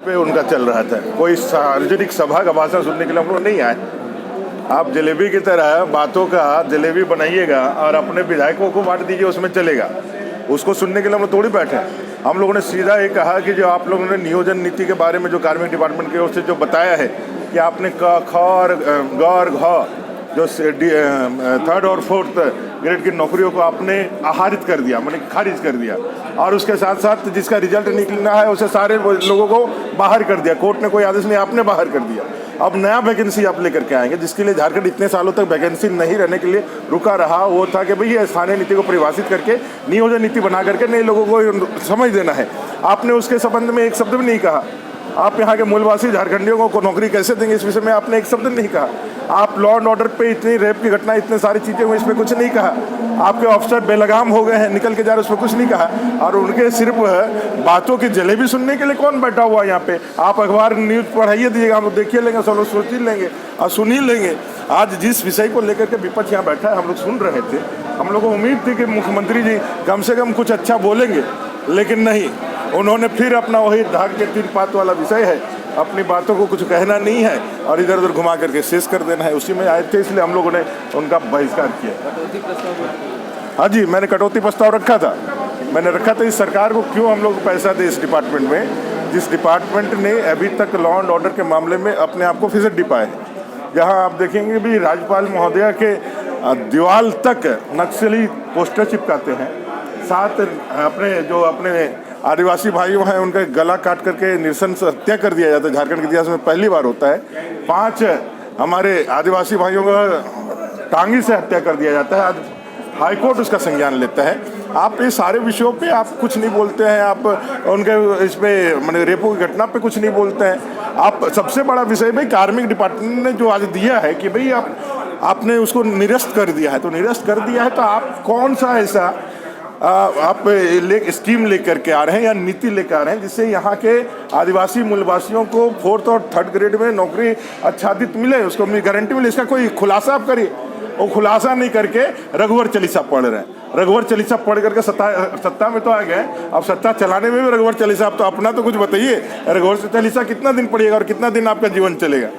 पे उनका चल रहा था। कोई सार्वजनिक सभा का भाषण सुनने के लिए हम लोग नहीं आए। आप जलेबी की तरह बातों का जलेबी बनाइएगा और अपने विधायकों को बांट दीजिए, उसमें चलेगा। उसको सुनने के लिए हम लोग थोड़ी बैठे हैं। हम लोगों ने सीधा ये कहा कि जो आप लोगों ने नियोजन नीति के बारे में जो कार्मिक डिपार्टमेंट की ओर से जो बताया है कि आपने क, ख और ग और घ जो थर्ड और फोर्थ ग्रेड की नौकरियों को आपने आहरित कर दिया, माने खारिज कर दिया, और उसके साथ साथ जिसका रिजल्ट निकलना है उसे सारे लोगों को बाहर कर दिया। कोर्ट ने कोई आदेश नहीं, आपने बाहर कर दिया। अब नया वैकेंसी आप लेकर के आएंगे, जिसके लिए झारखंड इतने सालों तक वैकेंसी नहीं रहने के लिए रुका रहा। वो था कि भाई स्थानीय नीति को परिभाषित करके नियोजन नीति बना करके नए लोगों को समझ देना है। आपने उसके संबंध में एक शब्द भी नहीं कहा। आप यहाँ के मूलवासी झारखंडियों को नौकरी कैसे देंगे, इस विषय में आपने एक शब्द नहीं कहा। आप लॉ एंड ऑर्डर पे इतनी रेप की घटना, इतने सारी चीज़ें हुई, इसमें कुछ नहीं कहा। आपके ऑफिसर बेलगाम हो गए हैं, निकल के जा रहे, उसमें कुछ नहीं कहा। और उनके सिर्फ बातों की जलेबी सुनने के लिए कौन बैठा हुआ है यहाँ पे? आप अखबार न्यूज़ पढ़ाइए दीजिएगा, हम लोग देखिए लेंगे, सब लोग सोच ही लेंगे और सुन ही लेंगे। आज जिस विषय को लेकर के विपक्ष यहाँ बैठा है, हम लोग सुन रहे थे। हम लोग को उम्मीद थी कि मुख्यमंत्री जी कम से कम कुछ अच्छा बोलेंगे, लेकिन नहीं। उन्होंने फिर अपना वही धाग के तीन पात वाला विषय है, अपनी बातों को कुछ कहना नहीं है और इधर उधर घुमा करके शेष कर देना है। उसी में आए थे, इसलिए हम लोगों ने उनका बहिष्कार किया। हाँ जी, मैंने कटौती प्रस्ताव रखा था। मैंने रखा था इस सरकार को क्यों हम लोग पैसा दे इस डिपार्टमेंट में, जिस डिपार्टमेंट ने अभी तक लॉ एंड ऑर्डर के मामले में अपने आप को फिसड्डी पाए। जहाँ आप देखेंगे भी राज्यपाल महोदया के दीवार तक नक्सली पोस्टर चिपकाते हैं, साथ अपने आदिवासी भाइयों हैं उनका गला काट करके नृशंस हत्या कर दिया जाता है। झारखंड के इतिहास में पहली बार होता है। 5 हमारे आदिवासी भाइयों का टांगी से हत्या कर दिया जाता है। आज हाईकोर्ट उसका संज्ञान लेता है। आप ये सारे विषयों पे आप कुछ नहीं बोलते हैं। आप उनके इस पे मैंने रेपो की घटना पे कुछ नहीं बोलते हैं। आप सबसे बड़ा विषय भाई कार्मिक डिपार्टमेंट ने जो आज दिया है कि भाई आपने उसको निरस्त कर दिया है, तो निरस्त कर दिया है तो आप कौन सा ऐसा आप स्कीम लेकर के आ रहे हैं या नीति लेकर आ रहे हैं जिससे यहाँ के आदिवासी मूलवासियों को 4th और 3rd ग्रेड में नौकरी आच्छादित मिले, उसको गारंटी मिले? इसका कोई खुलासा आप करिए। वो खुलासा नहीं करके रघुवर चालीसा पढ़ रहे हैं। रघुवर चालीसा पढ़ करके सत्ता में तो आ गए, अब सत्ता चलाने में भी रघुवर चालीसा। आप तो अपना तो कुछ बताइए, रघुवर चालीसा कितना दिन पढ़िएगा और कितना दिन आपका जीवन चलेगा?